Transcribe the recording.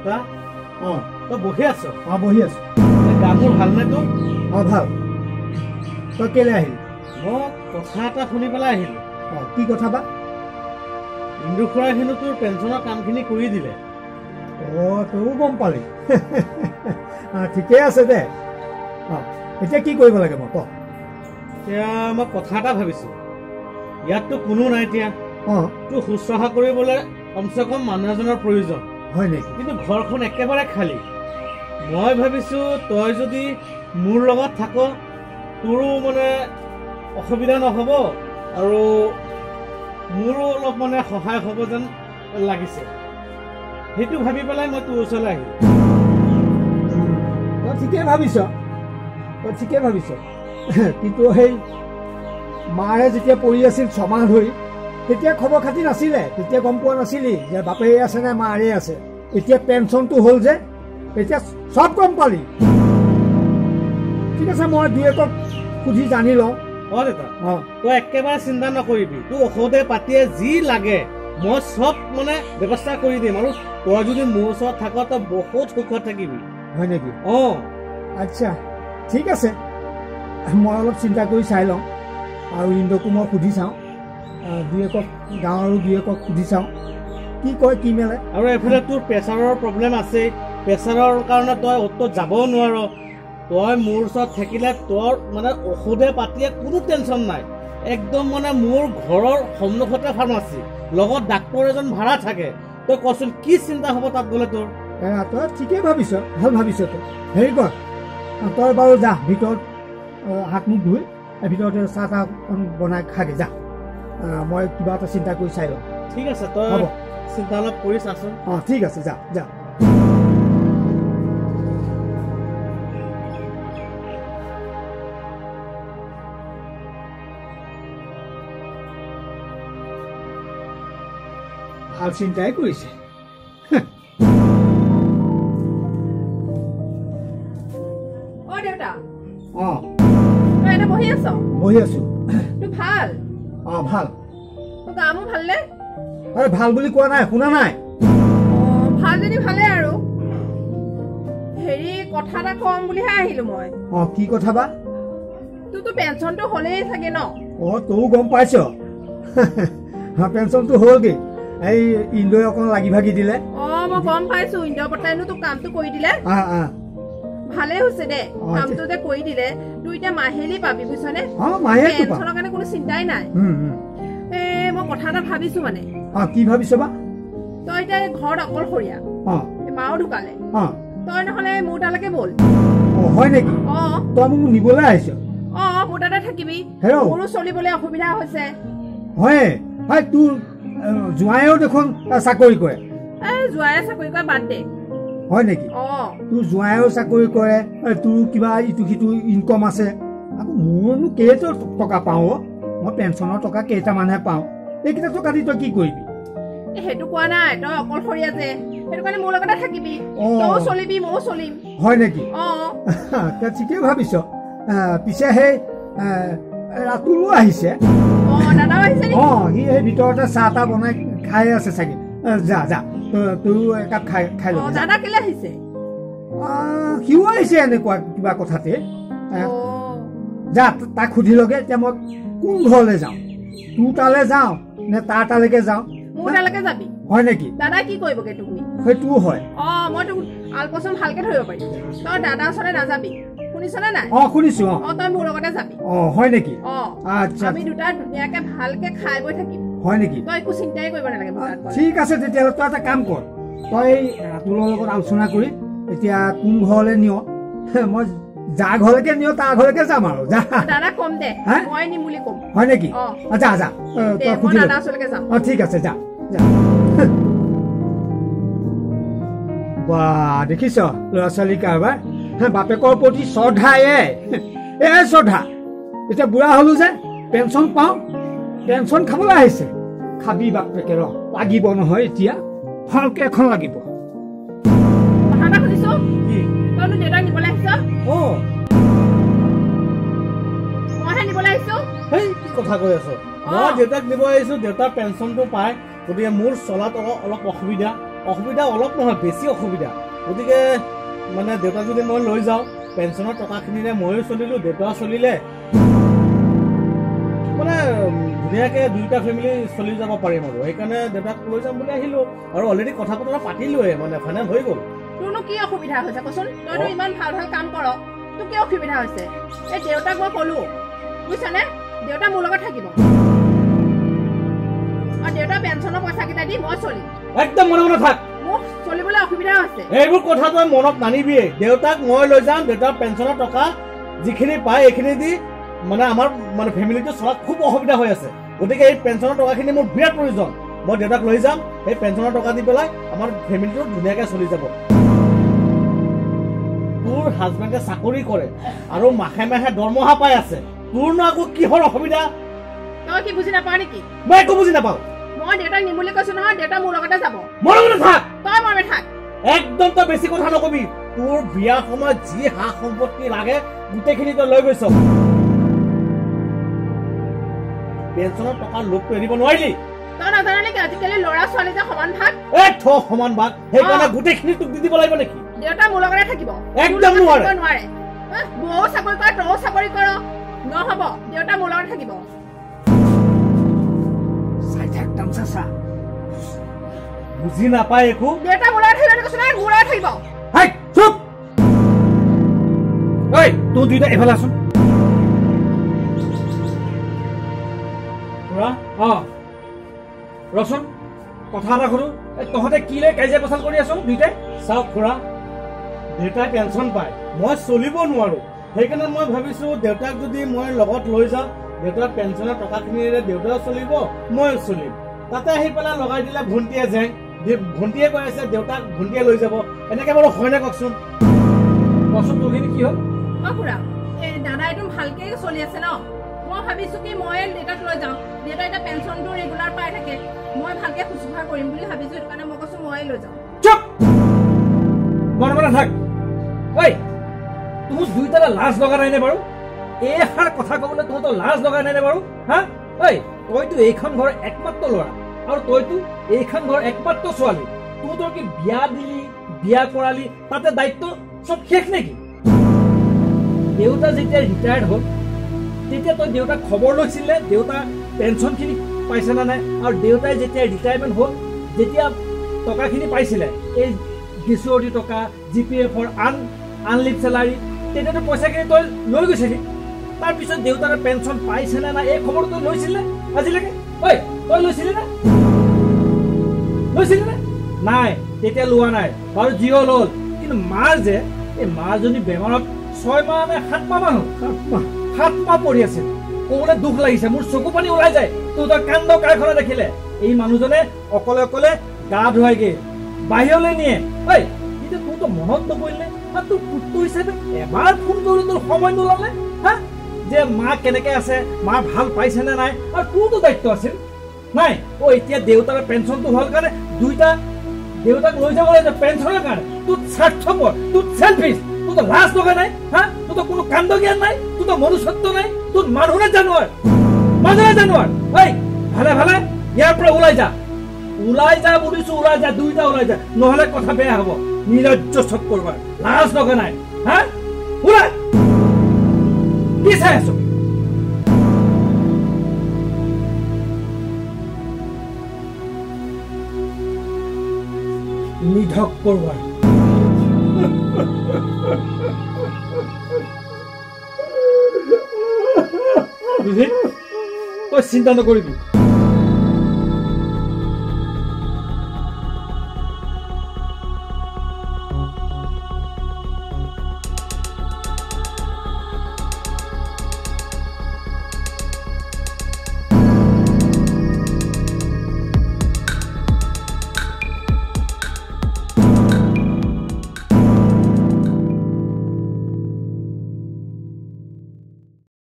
দেউতা তই বহি আছ? বহি আছো। গা মোৰ ভালনে তোৰ? ভাল। তই কেলে আহিলি? মই কথা এটা শুনি পেলাই আহিলোঁ। কি কথা বা? ইন্দু খুৰাই হেনো তোৰ পেঞ্চনৰ কামখিনি কৰি দিলে। তইও গম পালি? ঠিকেই আছে দে। এতিয়া কি কৰিব লাগে মই ক? এতিয়া মই কথা এটা ভাবিছোঁ, ইয়াততো কোনো নাই এতিয়া। তোৰ শুশ্ৰূষা কৰিবলৈ কমচে কম মানুহ এজনৰ প্ৰয়োজন হয় নেকি? কিন্তু ঘৰখন একেবাৰে খালী। মই ভাবিছোঁ তই যদি মোৰ লগত থাক তোৰো মানে অসুবিধা নহ'ব আৰু মোৰো অলপ মানে সহায় হ'ব যেন লাগিছে। সেইটো ভাবি পেলাই মই তোৰ ওচৰলৈ আহিলোঁ। তই ঠিকেই ভাবিছ। কিন্তু সেই মায়ে যেতিয়া পৰি আছিল 6 মাহ ধৰি, তেতিয়া খবৰ খাতি নাছিলে, তেতিয়া গম পোৱা নাছিলি যে বাপেৰে আছে নে মাৰে আছে। এতিয়া পেঞ্চনটো হ'ল যে এতিয়া চব গম পালি। ঠিক আছে, মই 2-1ক সুধি জানি লওঁ। দেউতা তই একেবাৰে চিন্তা নকৰিবি, তোৰ ঔষধে পাতিয়ে যি লাগে মই চব মানে ব্যৱস্থা কৰি দিম। আৰু তই যদি মোৰ ওচৰত থাক তই বহুত সুখত থাকিবি। হয় নেকি? আচ্ছা ঠিক আছে, মই অলপ চিন্তা কৰি চাই লওঁ আৰু ইন্দুকো মই সুধি চাওঁ। 2-1ক গাঁৱৰো 2-1ক সুধি চাওঁ কি কয় কি মেলে। আৰু এইফালে তোৰ প্ৰেছাৰৰ প্ৰব্লেম আছেই, প্ৰেছাৰৰ কাৰণে তই অ'ত যাবও নোৱাৰ। তই মোৰ ওচৰত থাকিলে তোৰ মানে ঔষধে পাতিয়ে কোনো টেনশ্যন নাই। একদম মানে মোৰ ঘৰৰ সন্মুখতে ফাৰ্মাচী, লগত ডাক্তৰ এজন ভাড়া থাকে। তই কচোন কি চিন্তা হ'ব তাত গ'লে তোৰ? তই ঠিকেই ভাবিছ, ভাল ভাবিছ। তই হেৰি কৰ, তই বাৰু যা ভিতৰত হাত মুখ ধুই ভিতৰতে চাহ তাহ বনাই খাগে যা। মই কিবা এটা চিন্তা কৰি চাই লওঁ। ঠিক আছে, তই চিন্তা অলপ কৰি চাচোন। ঠিক আছে, যা যা। ভাল চিন্তাই কৰিছে। বহি আছো। ভাল? ভাল। গা মোৰ ভালনে? ভাল বুলি কোৱা নাই, শুনা নাই। ভাল যদি ভালে। আৰু হেৰি কথা এটা কম বুলিহে আহিলো মই। কি কথা বা? তোৰতো পেঞ্চনটো হ'লেই চাগে ন? তইও গম পাইছ? পেঞ্চনটো হ'লগে। এই ইন্দুৱে অকণ লাগি ভাগি দিলে। মই গম পাইছো, ইন্দু পতাইনো তোক কামটো কৰি দিলে। ভালে হৈছে দে, কামটো যে কৰি দিলে। তুই এতিয়া মাহিলী পাবি বুজিছনে? পেঞ্চনৰ কাৰণে কোনো চিন্তাই নাই। মই কথা এটা ভাবিছো মানে। কি ভাবিছ বা? তই এতিয়া ঘৰত অকলশৰীয়া, মাও ঢুকালে। তই নহলে মোৰ তালৈকে বল। হয় নেকি? তই মোক নিবলৈ আহিছ? মোৰ তাতে থাকিবি, মোৰো চলিবলৈ অসুবিধা হৈছে। হয়, তোৰ জোঁৱায়েও দেখোন চাকৰি কৰে। জোঁৱায়ে চাকৰি কৰে বাদ দে। হয় নেকি? তোৰ জোঁৱায়েও চাকৰি কৰে, তোৰ কিবা ইটো সিটো ইনকম আছে। আকৌ মোৰনো কেইটা টকা পাওঁ? মই পেঞ্চনৰ টকা কেইটামানহে পাওঁ। এইকেইটা টকা দি তই কি কৰিবি? সেইটো কোৱা নাই, তই অকলশৰীয়া যে, সেইটো কাৰণে মোৰ লগতে থাকিবি। তইও চলিবি, ময়ো চলিম। হয় নেকি? ঠিকেই ভাবিছ। পিছে সেই ৰাতুলো আহিছে। দাদাও আহিছে নেকি? সি সেই ভিতৰতে চাহ তাহ বনাই খাই আছে চাগে। যা যা, তইও একাপ খাই ল। দাদা কেলে আহিছে? সিও আহিছে এনেকুৱা কিবা কথাতে। যা তাক সুধি লগে এতিয়া মই কোন ঘৰলৈ যাওঁ, তোৰ তালৈ যাওঁ নে তাৰ তালৈকে যাওঁ? মোৰ তালৈকে যাবি। হয় নেকি? দাদা কি কৰিবগে তুমি? সেইটোও হয়। মই তোক আলপচন ভালকে ধৰিব পাৰিম। তই দাদা ওচৰলৈ নাযাবি, শুনিছনে নাই? শুনিছো। তই মোৰ লগতে যাবি। হয় নেকি? আচ্ছা, আমি দুটা ধুনীয়াকে ভালকে খাই বৈ থাকিম। হয় নেকি? তই একো চিন্তাই কৰিব নালাগে। ঠিক আছে, তেতিয়াহ'লে তই এটা কাম কৰ, তই ৰাতুলৰ লগত আলোচনা কৰি এতিয়া কোন ঘৰলৈ নিয়, মই যাৰ ঘৰলৈকে নিয় তাৰ ঘৰলৈকে যাম আৰু। যা দাদা কম দে, মই নিম বুলি কম। হয় নেকি? যা যা, তই সুধি দাদা ওচৰলৈকে যাম। ঠিক আছে, যা যা। দেখিছ ল'ৰা ছোৱালী কাৰবাৰ, বাপেকৰ প্ৰতি শ্ৰদ্ধা। শ্ৰদ্ধা। এতিয়া বুঢ়া হলো যে পেঞ্চন পাওঁ, পেঞ্চন খাবলৈ আহিছে। খাবি বাপেকে, লাগিব নহয় এতিয়া ভালকে এখন লাগিব। কথা এটা শুনিছো, তইনো দেউতাক নিবলৈ আহিছ? মইহে নিবলৈ আহিছো। কি কথা কৈ আছ? মই দেউতাক নিব আহিছো, দেউতাৰ পেঞ্চনটো পায়, গতিকে মোৰ চলাত অলপ অসুবিধা। অসুবিধা অলপ নহয়, বেছি অসুবিধা। গতিকে মানে দেউতাক যদি মই লৈ যাওঁ, পেঞ্চনৰ টকাখিনিৰে ময়ো চলিলোঁ, দেউতাও চলিলে, মানে ধুনীয়াকৈ দুয়োটা ফেমিলি চলি যাব পাৰিম আৰু। সেইকাৰণে দেউতাক লৈ যাম বুলি আহিলোঁ, আৰু অলৰেডি কথা বতৰা পাতিলোৱে, মানে ফাইনেল হৈ গ'ল। তোৰনো কি অসুবিধা হৈছে কচোন? তইতো ইমান ভাল ভাল কাম কৰ, তোৰ কি অসুবিধা হৈছে? এই দেউতাক মই ক'লো, বুজিছানে? দেউতা মোৰ লগত থাকিব, আৰু দেউতাৰ পেঞ্চনৰ পইচাকেইটা দি মই চলিম। একদম মনে মনে থাক, মোক চলিবলৈ অসুবিধা হৈছে। এইবোৰ কথা তই মনত নানিবিয়ে। দেউতাক মই লৈ যাম, দেউতাৰ পেঞ্চনৰ টকা যিখিনি পায় এইখিনি দি মানে আমাৰ মানে ফেমিলিটো চলাত খুব অসুবিধা হৈ আছে। গতিকে এই পেঞ্চনৰ টকাখিনি মোৰ বিৰাট প্ৰয়োজন। মই দেউতাক লৈ যাম, সেই পেঞ্চনৰ টকা দি পেলাই আমাৰ ফেমিলিটো ধুনীয়াকৈ চলি যাব। তোৰ হাজবেণ্ডে চাকৰি কৰে আৰু মাহে মাহে দৰমহা পাই আছে, তোৰনো আকৌ কিহৰ অসুবিধা? তই কি বুজি নাপাৱ নেকি? মই একো বুজি নাপাওঁ। মই দেউতাক নিম বুলি কৈছো নহয়, দেউতা মোৰ লগতে যাব। মনে মনে থাক, তই মনে থাক। একদম তই বেছি কথা নকবি। তোৰ বিয়াৰ সময়ত যি সা সম্পত্তি লাগে গোটেইখিনি তই লৈ গৈছ। পেঞ্চনৰ টকাৰ লোভটো এৰিব নোৱাৰিলি। তই নাজানা নেকি আজিকালি ল'ৰা ছোৱালী যে সমান ভাগ? সমান ভাগ, সেইকাৰণে গোটেইখিনি তোক দি দিব লাগিব নেকি? দেউতা মোৰ লগতে থাকিব। একদম নোৱাৰে। বৌও চাকৰি কৰ, তইও চাকৰি কৰ, নহব। দেউতা মোৰ লগত থাকিব। বুজি নাপায় একো। দেউতা মোৰ লগত থাকিব কৈছো নহয়, মোৰ লগত থাকিব। চুপ! ঐ তোৰ দুইটা এইফালে আছোন। খুৰা, ৰচোন কথা এটা সুধো, তহঁতে কি লৈ কাজিয়া পেচাল কৰি আছ দুইটাই? চাওক খুৰা, দেউতাই পেঞ্চন পায়, মই চলিব নোৱাৰো। সেইকাৰণে মই ভাবিছো দেউতাক যদি মই লগত লৈ যাওঁ, দেউতাৰ পেঞ্চনৰ টকাখিনিৰে দেউতাও চলিব, ময়ো চলিম। তাতে আহি পেলাই লগাই দিলে ভণ্টিয়ে জেং। ভণ্টিয়ে কৈ আছে দেউতাক ভণ্টিয়ে লৈ যাব। এনেকে বাৰু হয়নে কওকচোন? কচোন তোৰখিনি কি হ'ল? খুৰা, এই দাদা একদম ভালকে চলি আছে ন। মই ভাবিছো কি মই দেউতাক লৈ যাওঁ, দেউতা এতিয়া পেঞ্চনটো ৰেগুলাৰ পাই থাকে, মই ভালকে শুশ্ৰূষা কৰিম বুলি ভাবিছো। সেইটো কাৰণে মই কৈছো মই লৈ যাওঁ। চুপ! মনে মনে থাক। ঐ তোৰ দুইটাৰে লাজ লগা নাইনে বাৰু? এইষাৰ কথা ক'বলৈ তহঁতৰ লাজ লগা নাইনে বাৰু? হা? ঐ তইতো এইখন ঘৰৰ একমাত্ৰ ল'ৰা, আৰু তইতো এইখন ঘৰৰ একমাত্ৰ ছোৱালী। তহঁতৰ কি বিয়া দিলি, বিয়া কৰালি, তাতে দায়িত্ব চব শেষ নেকি? দেউতা যেতিয়া ৰিটায়াৰ্ড হ'ল তেতিয়া তই দেউতাক খবৰ লৈছিলে দেউতা পেঞ্চনখিনি পাইছে নে নাই? আৰু দেউতাই যেতিয়া ৰিটায়াৰমেণ্ট হ'ল, যেতিয়া টকাখিনি পাইছিলে, এই গ্ৰেচুইটি টকা, GPF-ৰ আনলিভ চেলাৰী, তেতিয়াতো পইচাখিনি তই লৈ গৈছিলি। তাৰপিছত দেউতাৰে পেঞ্চন পাইছে নে নাই এই খবৰটো তই লৈছিলে আজিলৈকে? ঐ তই লৈছিলি নে? লৈছিলি নে? নাই, তেতিয়া লোৱা নাই বাৰু। যি হ'ল হ'ল, কিন্তু মাৰ যে এই মাজনী বেমাৰত 6 মাহ নে 7 মাহ মান হ'ল, 7 মাহ পৰি আছিল। ক'বলৈ দুখ লাগিছে, মোৰ চকু পানী ওলাই যায় তহঁতৰ কাণ্ড কাৰখানা দেখিলে। এই মানুহজনে অকলে অকলে গা ধুৱাইগে বাহিৰলৈ নিয়ে। ঐ কিন্তু তোৰতো মনত নপৰিলে, আৰু তোৰ পুত্ৰ হিচাপে এবাৰ ফোন কৰিলে তোৰ সময় নোলালে? হা, যে মা কেনেকে আছে, মা ভাল পাইছে নে নাই? আৰু তোৰতো দায়িত্ব আছিল নাই? এতিয়া দেউতাৰ পেঞ্চনটো হ'ল কাৰণে দুইটা দেউতাক লৈ যাব লাগে পেঞ্চনৰ কাৰণে। তোৰ স্বাৰ্থপৰ, তোৰ চেলফিছ, তোৰতো লাজ লগা নাই? হা, তোৰতো কোনো কাণ্ড জ্ঞান নাই, তোৰতো মনুষ্যত্ব নাই, তোৰ মানুহে জানোৱাৰ, মানুহে জানোৱাৰ। ঐ ভালে ভালে ইয়াৰ পৰা ওলাই যা, ওলাই যা বুলিছো, ওলাই যা, দুইটা ওলাই যা, নহ'লে কথা বেয়া হ'ব। নিৰজ্জ চক কৰবাৰ লাজ লগা নাই? হা, ওলাই। কি চাই আছো? নিধক কৰবাৰ। তই চিন্তা নকৰিবি,